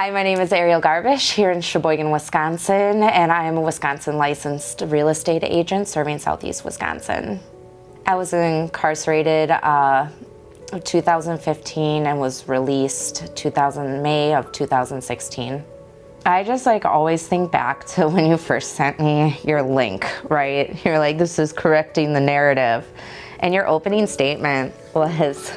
Hi, my name is Ariel Garbisch here in Sheboygan, Wisconsin, and I am a Wisconsin licensed real estate agent serving Southeast Wisconsin. I was incarcerated 2015 and was released May of 2016. I just always think back to when you first sent me your link, right? You're like, this is correcting the narrative. And your opening statement was,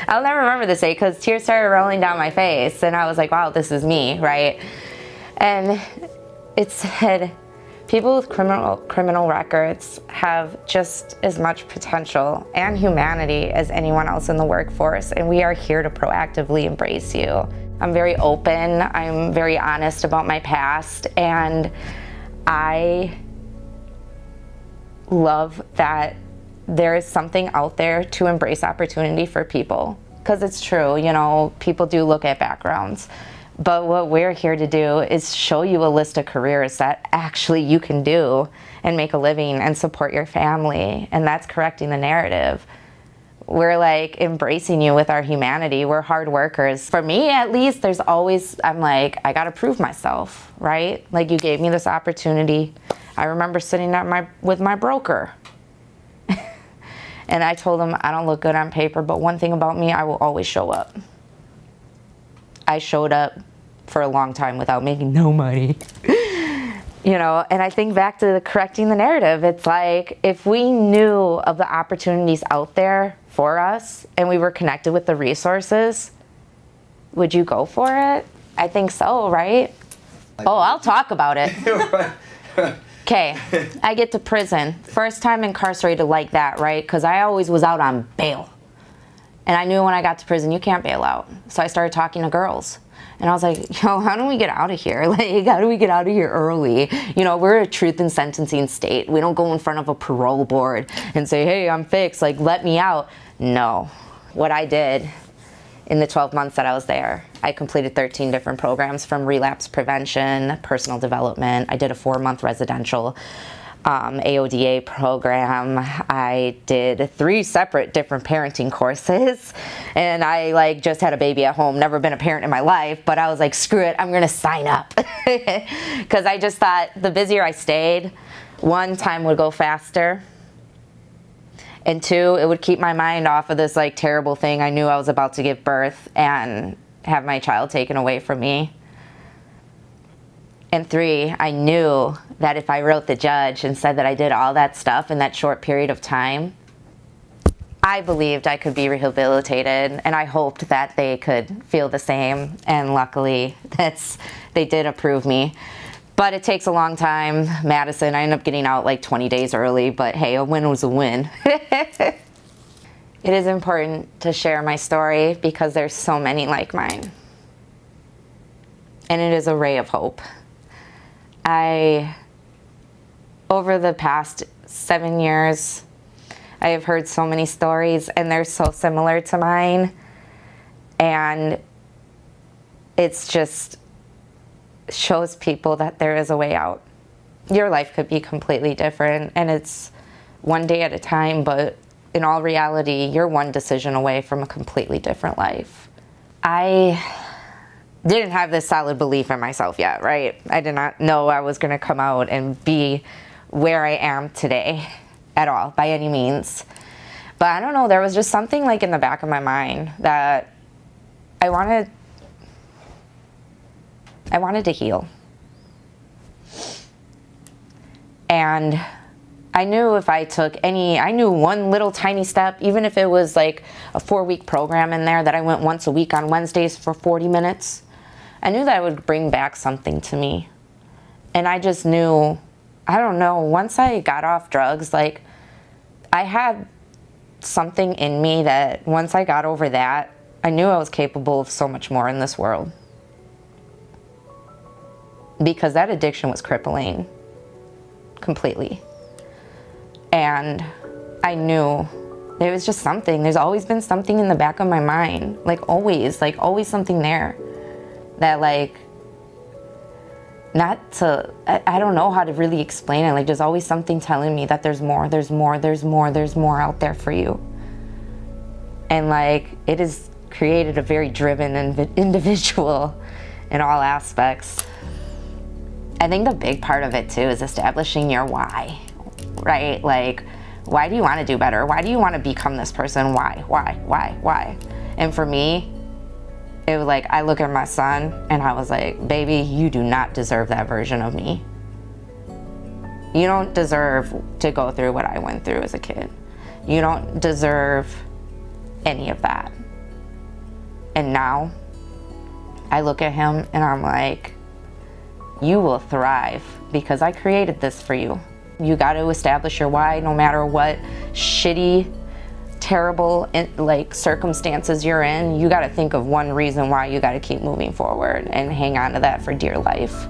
I'll never remember this day because tears started rolling down my face and I was like, wow, this is me, right? And it said, people with criminal records have just as much potential and humanity as anyone else in the workforce, and we are here to proactively embrace you. I'm very open, I'm very honest about my past, and I love that there is something out there to embrace opportunity for people. Because it's true, you know, people do look at backgrounds. But what we're here to do is show you a list of careers that actually you can do and make a living and support your family. And that's correcting the narrative. We're embracing you with our humanity. We're hard workers. For me, at least, there's always, I'm like, I gotta prove myself, right? Like, you gave me this opportunity. I remember sitting with my broker. And I told him, I don't look good on paper, but one thing about me, I will always show up. I showed up for a long time without making no money. You know, and I think back to correcting the narrative. It's like, if we knew of the opportunities out there for us and we were connected with the resources, would you go for it? I think so, right? Oh, I'll talk about it. Okay, I get to prison. First time incarcerated like that, right? Because I always was out on bail. And I knew when I got to prison, you can't bail out. So I started talking to girls. And I was like, yo, how do we get out of here? Like, how do we get out of here early? You know, we're a truth and sentencing state. We don't go in front of a parole board and say, hey, I'm fixed, like, let me out. No. What I did in the 12 months that I was there, I completed 13 different programs, from relapse prevention, personal development. I did a 4-month residential AODA program. I did 3 separate different parenting courses, and I just had a baby at home, never been a parent in my life, but I was like, screw it, I'm gonna sign up. Because I just thought the busier I stayed, 1, time would go faster, and 2, it would keep my mind off of this terrible thing I knew I was about to give birth and have my child taken away from me. And 3, I knew that if I wrote the judge and said that I did all that stuff in that short period of time, I believed I could be rehabilitated, and I hoped that they could feel the same. And luckily, they did approve me. But it takes a long time. Madison, I ended up getting out 20 days early, but hey, a win was a win. It is important to share my story because there's so many like mine. And it is a ray of hope. Over the past 7 years, I have heard so many stories, and they're so similar to mine. And it's just shows people that there is a way out. Your life could be completely different, and it's one day at a time, but in all reality, you're one decision away from a completely different life. I didn't have this solid belief in myself yet, right? I did not know I was gonna come out and be where I am today at all, by any means. But I don't know, there was just something in the back of my mind that I wanted to heal. And I knew if I took I knew one little tiny step, even if it was a 4-week program in there that I went once a week on Wednesdays for 40 minutes, I knew that it would bring back something to me. And I just knew, I don't know, once I got off drugs, I had something in me that once I got over that, I knew I was capable of so much more in this world. Because that addiction was crippling completely. And I knew there was just something. There's always been something in the back of my mind. Always something there. That I don't know how to really explain it. There's always something telling me that there's more out there for you. And it has created a very driven individual. in all aspects. I think a big part of it too is establishing your why, right? Like, why do you want to do better? Why do you want to become this person? Why? And for me, it was like, I look at my son and I was like, baby, you do not deserve that version of me. You don't deserve to go through what I went through as a kid. You don't deserve any of that. And now I look at him and I'm like, you will thrive because I created this for you. You got to establish your why no matter what shitty, terrible circumstances you're in. You got to think of one reason why you got to keep moving forward and hang on to that for dear life.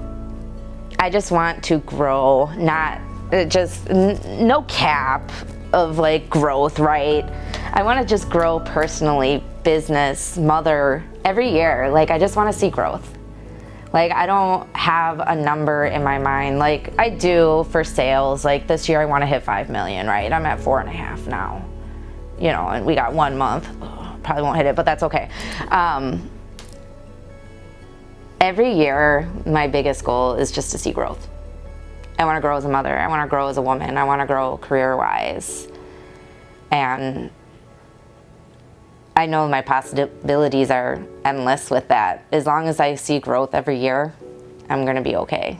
I just want to grow, not just no cap of like growth, right? I want to just grow personally, business, mother, every year. Like, I just want to see growth. Like, I don't have a number in my mind. Like, I do for sales. Like, this year I want to hit 5 million, right? I'm at 4.5 now. You know, and we got 1 month. Probably won't hit it, but that's okay. Every year, my biggest goal is just to see growth. I want to grow as a mother. I want to grow as a woman. I want to grow career-wise. And I know my possibilities are endless with that. As long as I see growth every year, I'm going to be okay.